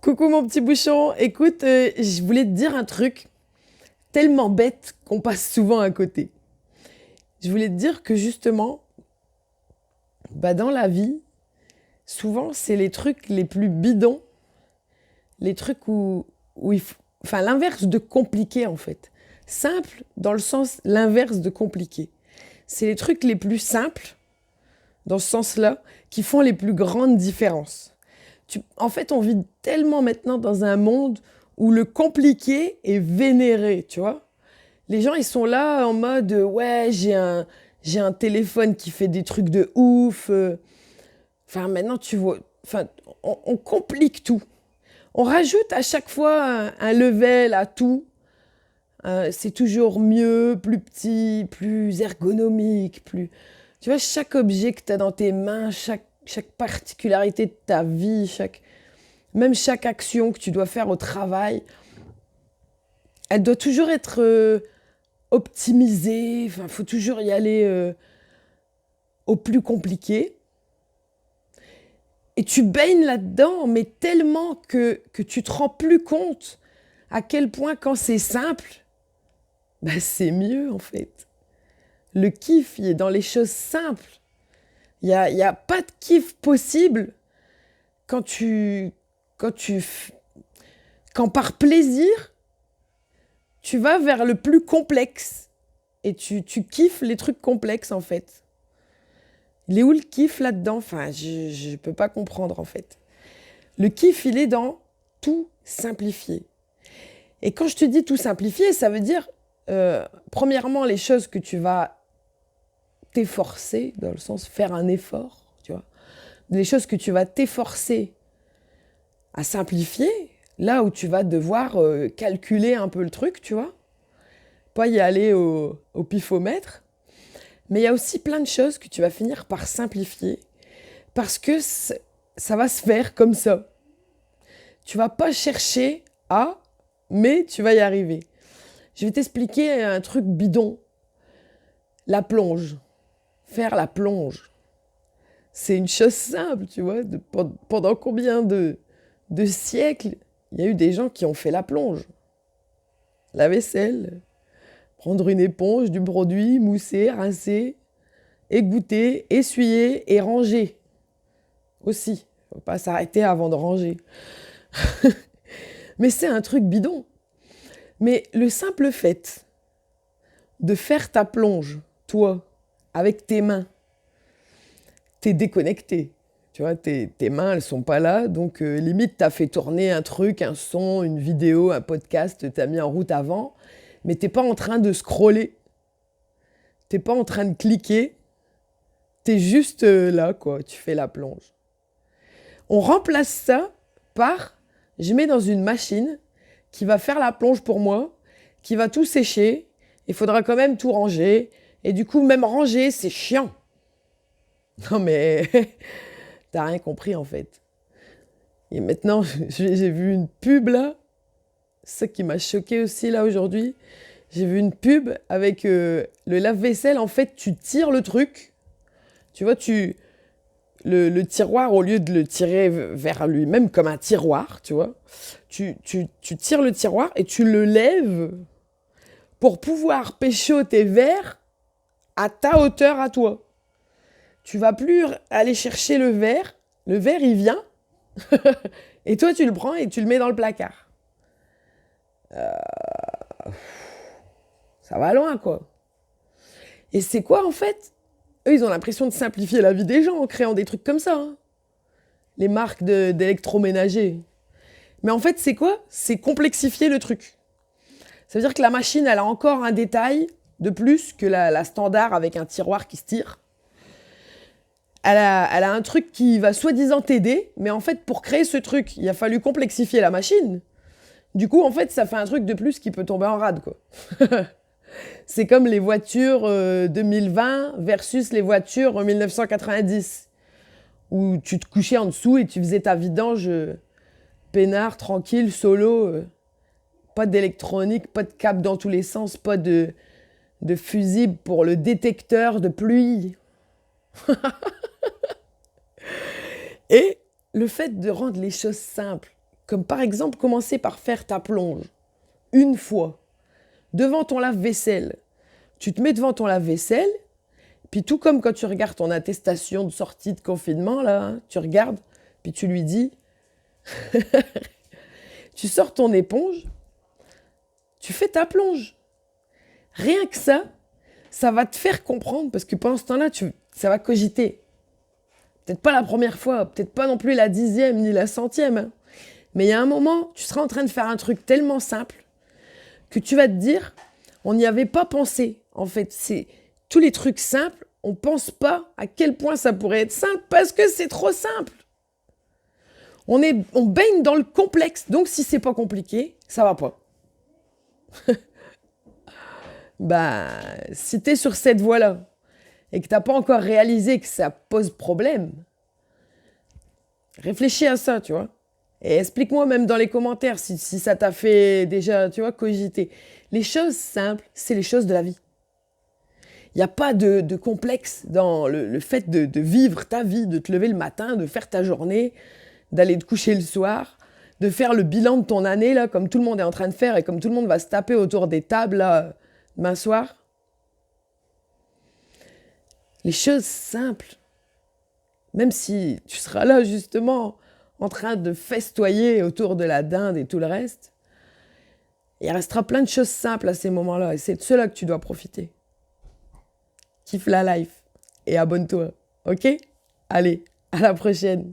Coucou mon petit bouchon, écoute, je voulais te dire un truc tellement bête qu'on passe souvent à côté. Je voulais te dire que justement, dans la vie, souvent c'est les trucs les plus bidons, les trucs où enfin l'inverse de compliqué en fait. Simple dans le sens l'inverse de compliqué. C'est les trucs les plus simples, dans ce sens-là, qui font les plus grandes différences. En fait, on vit tellement maintenant dans un monde où le compliqué est vénéré, tu vois. Les gens, ils sont là en mode ouais, j'ai un téléphone qui fait des trucs de ouf. Enfin, maintenant, tu vois, enfin, on complique tout. On rajoute à chaque fois un level à tout. C'est toujours mieux, plus petit, plus ergonomique, plus... Tu vois, chaque objet que tu as dans tes mains, chaque particularité de ta vie, même chaque action que tu dois faire au travail, elle doit toujours être optimisée. Enfin, il faut toujours y aller au plus compliqué. Et tu baignes là-dedans, mais tellement que tu te rends plus compte à quel point quand c'est simple, c'est mieux en fait. Le kiff, il est dans les choses simples. Il y a pas de kiff possible quand quand par plaisir, tu vas vers le plus complexe et tu kiffes les trucs complexes en fait. Il est où le kiff là-dedans? Enfin, je peux pas comprendre en fait. Le kiff, il est dans tout simplifier. Et quand je te dis tout simplifier, ça veut dire, premièrement, les choses que tu vas t'efforcer, dans le sens faire un effort, tu vois. Les choses que tu vas t'efforcer à simplifier, là où tu vas devoir calculer un peu le truc, tu vois. Pas y aller au pifomètre. Mais il y a aussi plein de choses que tu vas finir par simplifier parce que ça va se faire comme ça. Tu vas pas chercher à, mais tu vas y arriver. Je vais t'expliquer un truc bidon. La plonge. Faire la plonge. C'est une chose simple, tu vois. Pendant combien de siècles, il y a eu des gens qui ont fait la plonge. La vaisselle, prendre une éponge, du produit, mousser, rincer, égoutter, essuyer et ranger. Aussi, il ne faut pas s'arrêter avant de ranger. Mais c'est un truc bidon. Mais le simple fait de faire ta plonge, toi, avec tes mains, t'es déconnecté. Tu vois, tes mains, elles sont pas là. Donc, limite, t'as fait tourner un truc, un son, une vidéo, un podcast, t'as mis en route avant. Mais t'es pas en train de scroller. T'es pas en train de cliquer. T'es juste là, quoi. Tu fais la plonge. On remplace ça par, je mets dans une machine qui va faire la plonge pour moi, qui va tout sécher. Il faudra quand même tout ranger. Et du coup, même ranger, c'est chiant. Non mais, t'as rien compris en fait. Et maintenant, j'ai vu une pub là, c'est ça qui m'a choqué aussi là aujourd'hui. J'ai vu une pub avec le lave-vaisselle, en fait tu tires le truc, tu vois, le tiroir, au lieu de le tirer vers lui-même comme un tiroir, tu vois, tu tires le tiroir et tu le lèves pour pouvoir pécho tes verres à ta hauteur à toi. Tu vas plus aller chercher le verre il vient, et toi tu le prends et tu le mets dans le placard. Ça va loin quoi. Et c'est quoi en fait? Eux ils ont l'impression de simplifier la vie des gens en créant des trucs comme ça. Hein. Les marques d'électroménager. Mais en fait c'est quoi? C'est complexifier le truc. Ça veut dire que la machine elle a encore un détail de plus que la standard avec un tiroir qui se tire. Elle a un truc qui va soi-disant t'aider, mais en fait, pour créer ce truc, il a fallu complexifier la machine. Du coup, en fait, ça fait un truc de plus qui peut tomber en rade, quoi. C'est comme les voitures 2020 versus les voitures en 1990, où tu te couchais en dessous et tu faisais ta vidange peinard, tranquille, solo. Pas d'électronique, pas de câble dans tous les sens, pas de fusible pour le détecteur de pluie. Et le fait de rendre les choses simples, Comme par exemple, commencer par faire ta plonge. Une fois. Devant ton lave-vaisselle. Tu te mets devant ton lave-vaisselle, puis tout comme quand tu regardes ton attestation de sortie de confinement, là, hein, tu regardes, puis tu lui dis, tu sors ton éponge, tu fais ta plonge. Rien que ça va te faire comprendre, parce que pendant ce temps-là, ça va cogiter. Peut-être pas la première fois, peut-être pas non plus la 10e ni la 100e, hein. Mais il y a un moment, tu seras en train de faire un truc tellement simple que tu vas te dire, on n'y avait pas pensé. En fait, c'est tous les trucs simples, on pense pas à quel point ça pourrait être simple parce que c'est trop simple. On baigne dans le complexe, donc si c'est pas compliqué, ça va pas. Bah, si t'es sur cette voie-là et que t'as pas encore réalisé que ça pose problème, réfléchis à ça, tu vois. Et explique-moi même dans les commentaires si ça t'a fait déjà, tu vois, cogiter. Les choses simples, c'est les choses de la vie. Il n'y a pas de complexe dans le fait de vivre ta vie, de te lever le matin, de faire ta journée, d'aller te coucher le soir, de faire le bilan de ton année, là, comme tout le monde est en train de faire et comme tout le monde va se taper autour des tables, là, demain soir. Les choses simples, même si tu seras là, justement, en train de festoyer autour de la dinde et tout le reste, il restera plein de choses simples à ces moments-là. Et c'est de cela que tu dois profiter. Kiffe la life et abonne-toi, ok? Allez, à la prochaine.